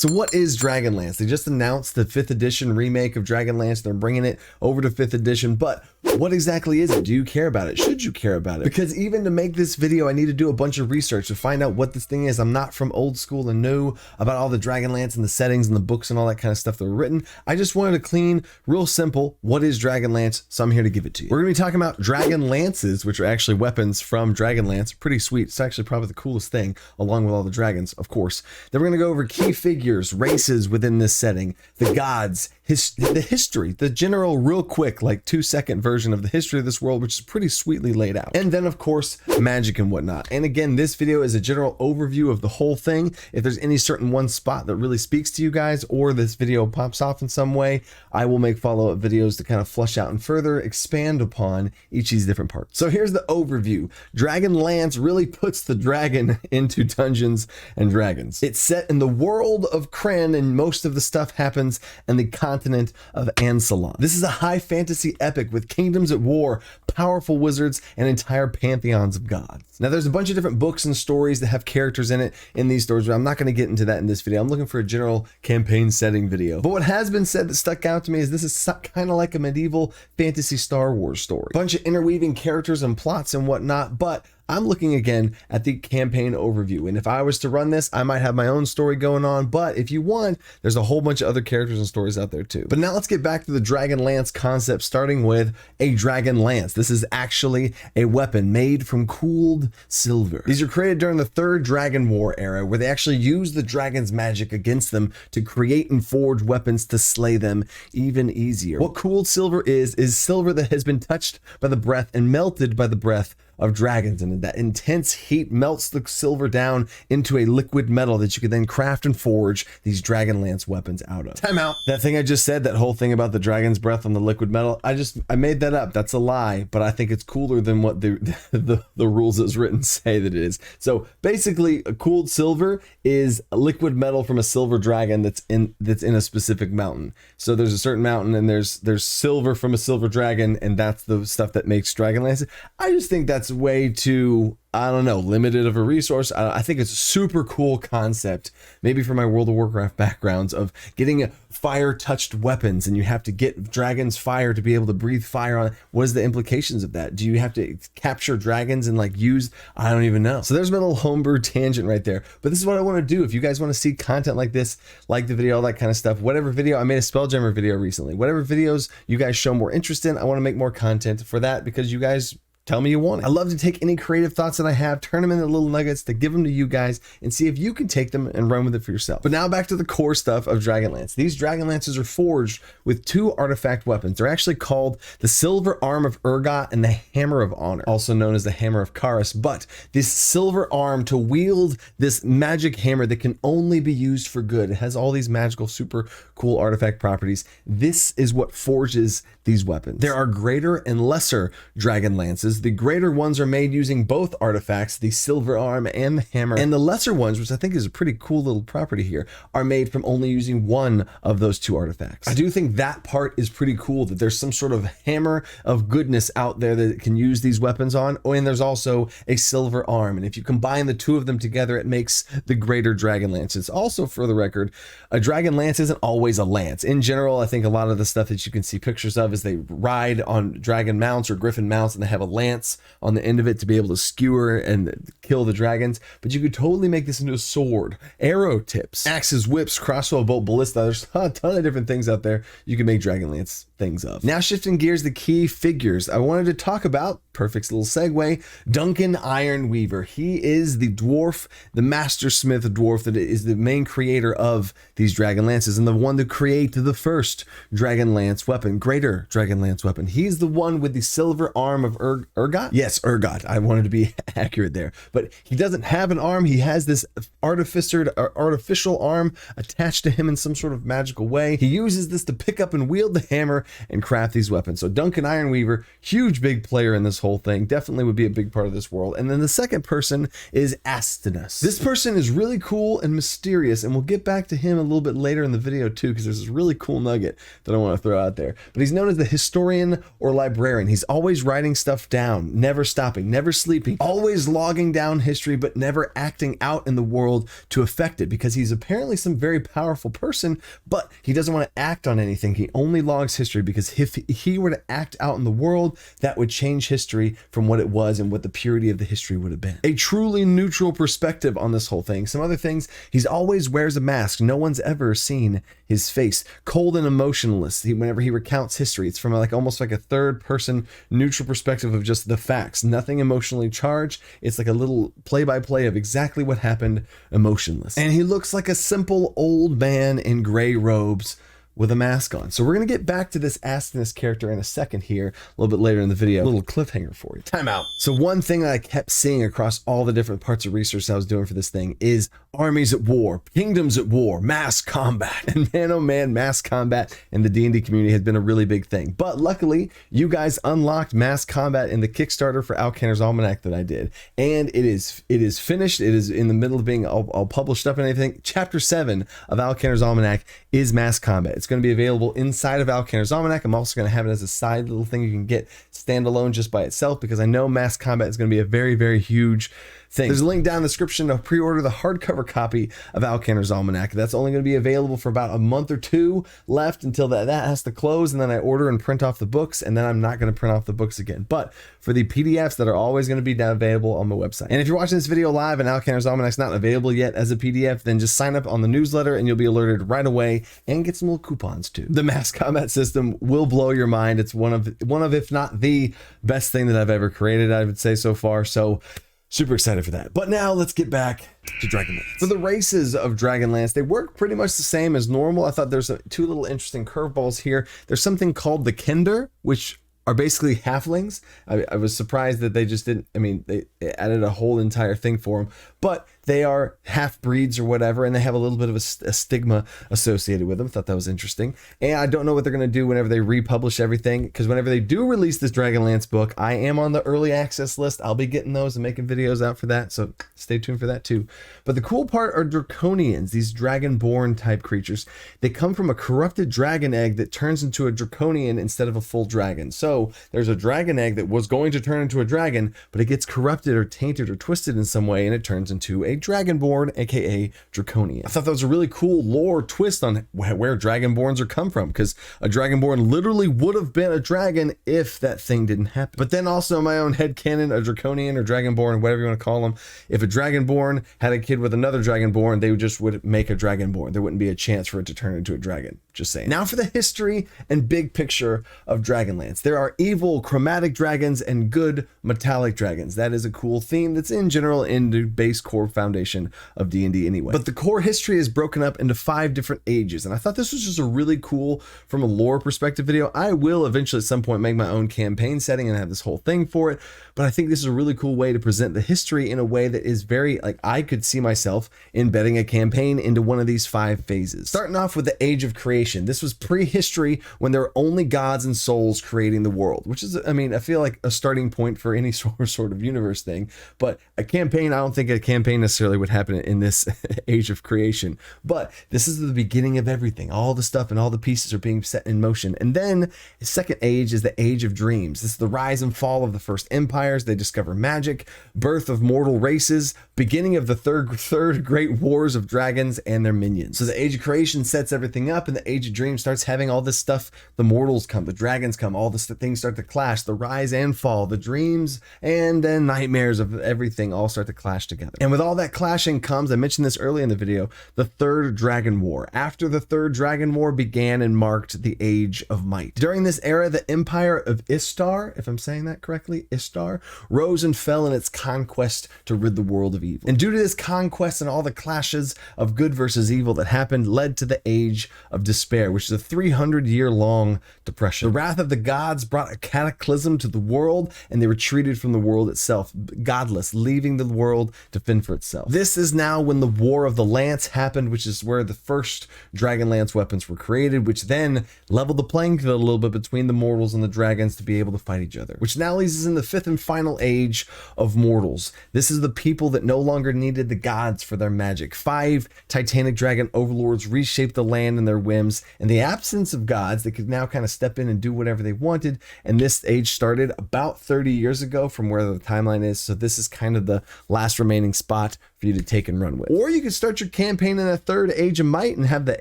So what is Dragonlance? They just announced the 5th edition remake of Dragonlance. They're bringing it over to 5th edition, but what exactly is it? Do you care about it? Should you care about it? Because even to make this video, I need to do a bunch of research to find out what this thing is. I'm not from old school and know about all the Dragonlance and the settings and the books and all that kind of stuff that were written. I just wanted a clean, real simple, what is Dragonlance? So I'm here to give it to you. We're gonna be talking about Dragonlances, which are actually weapons from Dragonlance. Pretty sweet. It's actually probably the coolest thing, along with all the dragons, of course. Then we're gonna go over key figures, races within this setting, the gods, the history, the general, real quick, like 2-second version of the history of this world, which is pretty sweetly laid out. And then of course, magic and whatnot. And again, this video is a general overview of the whole thing. If there's any certain one spot that really speaks to you guys, or this video pops off in some way, I will make follow-up videos to kind of flush out and further expand upon each of these different parts. So here's the overview. Dragonlance really puts the dragon into Dungeons and Dragons. It's set in the world of Kryn, and most of the stuff happens in the continent of Ansalon. This is a high fantasy epic with kingdoms at war, powerful wizards, and entire pantheons of gods. Now there's a bunch of different books and stories that have characters in it in these stories, but I'm not going to get into that in this video. I'm looking for a general campaign setting video. But what has been said that stuck out to me is this is kind of like a medieval fantasy Star Wars story. Bunch of interweaving characters and plots and whatnot, but I'm looking again at the campaign overview. And if I was to run this, I might have my own story going on, but if you want, there's a whole bunch of other characters and stories out there too. But now let's get back to the Dragonlance concept, starting with a Dragonlance. This is actually a weapon made from cooled silver. These are created during the 3rd Dragon War era, where they actually use the dragon's magic against them to create and forge weapons to slay them even easier. What cooled silver is silver that has been touched by the breath and melted by the breath of dragons, and that intense heat melts the silver down into a liquid metal that you can then craft and forge these Dragonlance weapons out of. Timeout. That thing I just said, that whole thing about the dragon's breath on the liquid metal, I made that up. That's a lie, but I think it's cooler than what the rules as written say that it is. So basically, a cooled silver is a liquid metal from a silver dragon that's in a specific mountain. So there's a certain mountain, and there's silver from a silver dragon, and that's the stuff that makes Dragonlances. I just think that's way too, I don't know, limited of a resource. I think it's a super cool concept, maybe from my World of Warcraft backgrounds, of getting fire touched weapons, and you have to get dragons fire to be able to breathe fire on. What is the implications of that? Do you have to capture dragons and like use, I don't even know. So there's been a little homebrew tangent right there, but this is what I want to do. If you guys want to see content like this, like the video, all that kind of stuff, whatever video, I made a Spelljammer video recently, whatever videos you guys show more interest in, I want to make more content for that, because you guys tell me you want it. I love to take any creative thoughts that I have, turn them into little nuggets to give them to you guys and see if you can take them and run with it for yourself. But now back to the core stuff of Dragonlance. These Dragonlances are forged with 2 artifact weapons. They're actually called the Silver Arm of Urgot and the Hammer of Honor, also known as the Hammer of Karis. But this silver arm to wield this magic hammer that can only be used for good. It has all these magical, super cool artifact properties. This is what forges these weapons. There are greater and lesser Dragonlances. The greater ones are made using both artifacts, the silver arm and the hammer, and the lesser ones, which I think is a pretty cool little property here, are made from only using one of those 2 artifacts. I do think that part is pretty cool, that there's some sort of hammer of goodness out there that it can use these weapons on, and there's also a silver arm, and if you combine the 2 of them together, it makes the greater Dragonlance. It's also, for the record, a Dragonlance isn't always a lance. In general, I think a lot of the stuff that you can see pictures of is they ride on dragon mounts or griffin mounts, and they have a lance on the end of it to be able to skewer and kill the dragons. But you could totally make this into a sword, arrow tips, axes, whips, crossbow bolt, ballista. There's a ton of different things out there you can make Dragonlance things of. Now shifting gears, the key figures. I wanted to talk about, perfect little segue, Duncan Ironweaver. He is the dwarf, the master smith dwarf that is the main creator of these Dragonlances, and the one to create the first Dragonlance weapon, greater Dragonlance weapon. He's the one with the silver arm of Urgot? Yes, Urgot. I wanted to be accurate there. But he doesn't have an arm. He has this artificial arm attached to him in some sort of magical way. He uses this to pick up and wield the hammer and craft these weapons. So Duncan Ironweaver, huge big player in this whole thing. Definitely would be a big part of this world. And then the second person is Astinus. This person is really cool and mysterious, and we'll get back to him a little bit later in the video too, because there's this really cool nugget that I want to throw out there. But he's known as the historian or librarian. He's always writing stuff down, never stopping, never sleeping, always logging down history, but never acting out in the world to affect it, because he's apparently some very powerful person, but he doesn't want to act on anything. He only logs history, because if he were to act out in the world, that would change history from what it was and what the purity of the history would have been. A truly neutral perspective on this whole thing. Some other things, he's always wears a mask. No one's ever seen his face. Cold and emotionless. Whenever he recounts history, it's from like almost like a third person neutral perspective of just the facts. Nothing emotionally charged. It's like a little play-by-play of exactly what happened, emotionless. And he looks like a simple old man in gray robes with a mask on. So we're going to get back to this Astinus character in a second here, a little bit later in the video. A little cliffhanger for you. Timeout. So one thing that I kept seeing across all the different parts of research I was doing for this thing is armies at war, kingdoms at war, mass combat. And man, oh man, mass combat in the D&D community has been a really big thing. But luckily, you guys unlocked mass combat in the Kickstarter for Alcanar's Almanac that I did. And it is finished. It is in the middle of being all published up and everything. Chapter 7 of Alcanar's Almanac is mass combat. It's going to be available inside of Alcanar's Almanac. I'm also going to have it as a side little thing you can get standalone just by itself, because I know mass combat is going to be a very, very huge thing. There's a link down in the description to pre-order the hardcover copy of Alcanar's Almanac. That's only going to be available for about a month or two left until that has to close, and then I order and print off the books, and then I'm not going to print off the books again. But for the PDFs that are always going to be available on my website. And if you're watching this video live and Alcanar's Almanac's not available yet as a PDF, then just sign up on the newsletter and you'll be alerted right away, and get some little coupons too. The mass combat system will blow your mind. It's one of if not the best thing that I've ever created, I would say so far. So super excited for that. But now let's get back to Dragonlance. So the races of Dragonlance, they work pretty much the same as normal. I thought there's two little interesting curveballs here. There's something called the Kender, which are basically halflings. I was surprised that they just didn't, I mean, they added a whole entire thing for them, but they are half breeds or whatever, and they have a little bit of a stigma associated with them. Thought that was interesting. And I don't know what they're going to do whenever they republish everything, because whenever they do release this Dragonlance book, I am on the early access list. I'll be getting those and making videos out for that, so stay tuned for that too. But the cool part are Draconians, these dragonborn type creatures. They come from a corrupted dragon egg that turns into a draconian instead of a full dragon. So there's a dragon egg that was going to turn into a dragon, but it gets corrupted or tainted or twisted in some way, and it turns into a dragonborn, aka draconian. I thought that was a really cool lore twist on where dragonborns are come from, because a dragonborn literally would have been a dragon if that thing didn't happen. But then also in my own headcanon, a draconian or dragonborn, whatever you want to call them, if a dragonborn had a kid with another dragonborn, they would make a dragonborn. There wouldn't be a chance for it to turn into a dragon. Just saying. Now for the history and big picture of Dragonlance. There are evil chromatic dragons and good metallic dragons. That is a cool theme that's in general in the base core foundation of D&D anyway. But the core history is broken up into 5 different ages, and I thought this was just a really cool, from a lore perspective video. I will eventually at some point make my own campaign setting and have this whole thing for it, but I think this is a really cool way to present the history in a way that is very, like, I could see myself embedding a campaign into one of these 5 phases. Starting off with the Age of Creation. This was prehistory, when there were only gods and souls creating the world, which is, I mean, I feel like a starting point for any sort of universe thing. But a campaign, I don't think a campaign necessarily would happen in this Age of Creation. But this is the beginning of everything. All the stuff and all the pieces are being set in motion. And then the second age is the Age of Dreams. This is the rise and fall of the first empires. They discover magic, birth of mortal races, beginning of the third great wars of dragons and their minions. So the Age of Creation sets everything up, and the Age of Dreams starts having all this stuff. The mortals come, the dragons come, all this things start to clash, the rise and fall, the dreams and then nightmares of everything all start to clash together. And with all that clashing comes, I mentioned this early in the video, the Third Dragon War. After the Third Dragon War began and marked the Age of Might. During this era, the Empire of Istar, if I'm saying that correctly, Istar, rose and fell in its conquest to rid the world of evil. And due to this conquest and all the clashes of good versus evil that happened, led to the Age of Despair. Despair, which is a 300-year-long depression. The wrath of the gods brought a cataclysm to the world, and they retreated from the world itself, godless, leaving the world to fend for itself. This is now when the War of the Lance happened, which is where the first Dragonlance weapons were created, which then leveled the playing field a little bit between the mortals and the dragons to be able to fight each other, which now leads us in the fifth and final age of mortals. This is the people that no longer needed the gods for their magic. 5 titanic dragon overlords reshaped the land in their whims. In the absence of gods, they could now kind of step in and do whatever they wanted, and this age started about 30 years ago from where the timeline is, so this is kind of the last remaining spot for you to take and run with. Or you could start your campaign in a third age of might and have the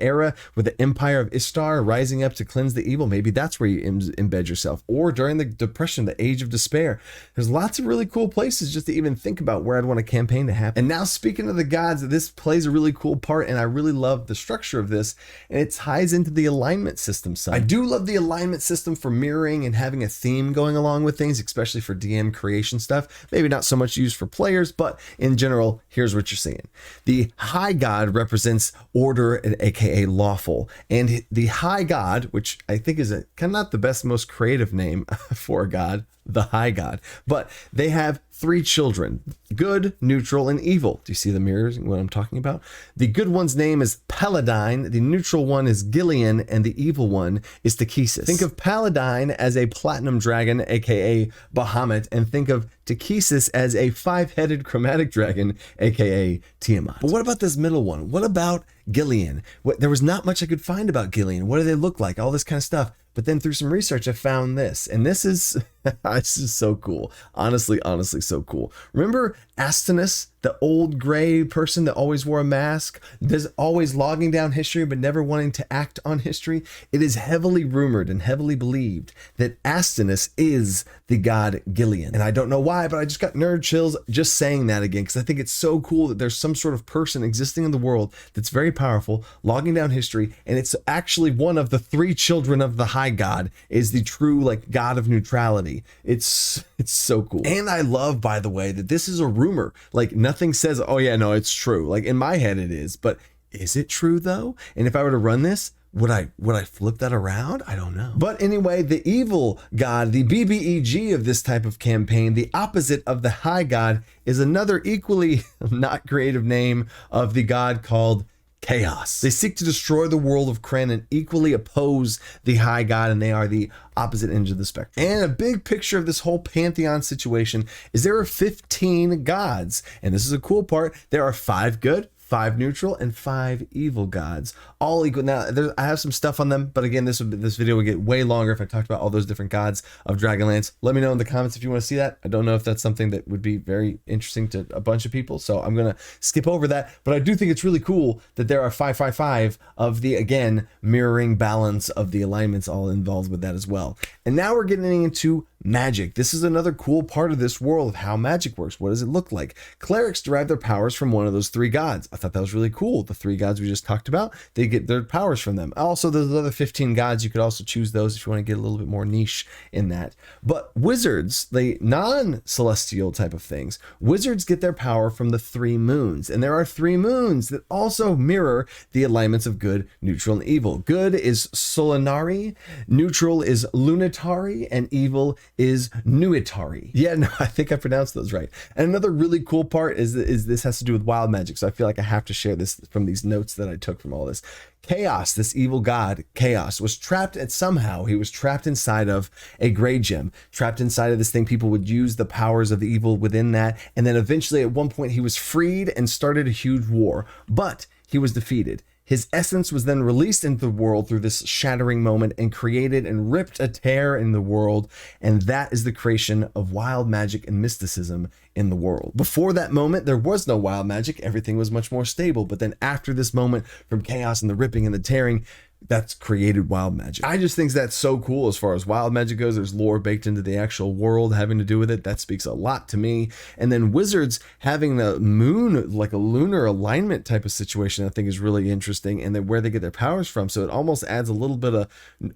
era with the Empire of Ishtar rising up to cleanse the evil. Maybe that's where you embed yourself. Or during the Depression, the Age of Despair. There's lots of really cool places just to even think about where I'd want a campaign to happen. And now, speaking of the gods, this plays a really cool part, and I really love the structure of this, and it ties into the alignment system side. I do love the alignment system for mirroring and having a theme going along with things, especially for DM creation stuff. Maybe not so much used for players, but in general, here's what you're seeing. The high god represents order, and aka lawful, and the high god, which I think is a kind of not the best, most creative name for a god, the high god, but they have 3 children: good, neutral, and evil. Do you see the mirrors and what I'm talking about? The good one's name is Paladine, the neutral one is Gillian, and the evil one is Takesis. Think of Paladine as a platinum dragon, aka Bahamut, and think of Takesis as a 5-headed chromatic dragon, aka Tiamat. But what about this middle one? What about Gillian? There was not much I could find about Gillian. What do they look like? All this kind of stuff. But then through some research, I found this, and this is this is so cool. Honestly, so cool. Remember Astinus, the old gray person that always wore a mask, that's always logging down history but never wanting to act on history? It is heavily rumored and heavily believed that Astinus is the god Gillian. And I don't know why, but I just got nerd chills just saying that again, because I think it's so cool that there's some sort of person existing in the world that's very powerful, logging down history, and it's actually one of the 3 children of the high god, is the true like god of neutrality. It's so cool. And I love, by the way, that this is a rumor. Like, nothing says, oh yeah, no, it's true. Like, in my head it is, but is it true though? And if I were to run this, would I flip that around? I don't know. But anyway, the evil god, the BBEG of this type of campaign, the opposite of the high god, is another equally not creative name of the god called Chaos. They seek to destroy the world of Kren and equally oppose the high god, and they are the opposite ends of the spectrum. And a big picture of this whole pantheon situation is there are 15 gods, and this is a cool part. There are 5 good, 5 neutral, and 5 evil gods, all equal. Now, I have some stuff on them, but again, this video would get way longer if I talked about all those different gods of Dragonlance. Let me know in the comments if you want to see that. I don't know if that's something that would be very interesting to a bunch of people, so I'm gonna skip over that. But I do think it's really cool that there are 5 of the, again, mirroring balance of the alignments all involved with that as well. And now we're getting into magic. This is another cool part of this world of how magic works. What does it look like? Clerics derive their powers from one of those 3 gods. I thought that was really cool. The 3 gods we just talked about, they get their powers from them. Also, there's other 15 gods. You could also choose those if you want to get a little bit more niche in that. But wizards, the non-celestial type of things, wizards get their power from the 3 moons. And there are 3 moons that also mirror the alignments of good, neutral, and evil. Good is Solinari, neutral is Lunitari, and evil is Nuitari. Yeah, no, I think I pronounced those right. And another really cool part is this has to do with wild magic, so I feel like I have to share this from these notes that I took from all this. Chaos, this evil god, Chaos, was trapped somehow. He was trapped inside of a gray gem, trapped inside of this thing. People would use the powers of the evil within that. And then eventually at one point he was freed and started a huge war, but he was defeated. His essence was then released into the world through this shattering moment and created and ripped a tear in the world. And that is the creation of wild magic and mysticism in the world. Before that moment, there was no wild magic. Everything was much more stable. But then after this moment from chaos and the ripping and the tearing, that's created wild magic. I just think that's so cool as far as wild magic goes. There's lore baked into the actual world having to do with it. That speaks a lot to me. And then wizards having the moon, like a lunar alignment type of situation, I think is really interesting, and then where they get their powers from. So it almost adds a little bit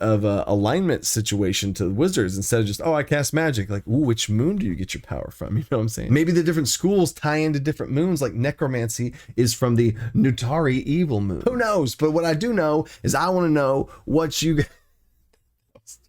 of a alignment situation to wizards instead of just, oh, I cast magic. Like, ooh, which moon do you get your power from? You know what I'm saying? Maybe the different schools tie into different moons, like necromancy is from the Nutari evil moon. Who knows? But what I do know is I want to know what you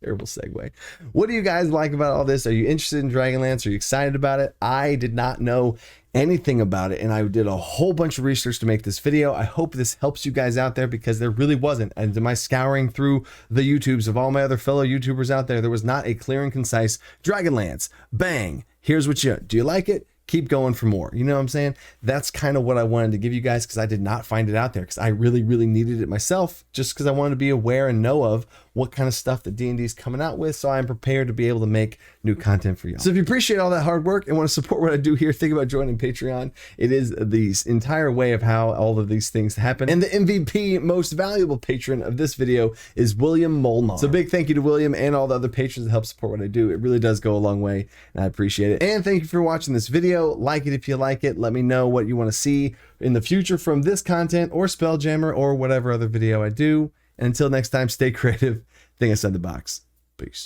terrible segue. What do you guys like about all this? Are you interested in Dragonlance? Are you excited about it? I did not know anything about it, and I did a whole bunch of research to make this video. I hope this helps you guys out there, because there really wasn't. And to my scouring through the YouTubes of all my other fellow YouTubers out there, there was not a clear and concise Dragonlance. Bang! Here's what do you like it? Keep going for more. You know what I'm saying? That's kind of what I wanted to give you guys, because I did not find it out there, because I really needed it myself, just because I wanted to be aware and know of what kind of stuff that D&D is coming out with, so I'm prepared to be able to make new content for y'all. So if you appreciate all that hard work and want to support what I do here, think about joining Patreon. It is the entire way of how all of these things happen. And the MVP, most valuable patron of this video, is William Molnar. So big thank you to William and all the other patrons that help support what I do. It really does go a long way, and I appreciate it. And thank you for watching this video. Like it if you like it. Let me know what you want to see in the future from this content, or Spelljammer, or whatever other video I do. And until next time, stay creative, think outside the box. Peace.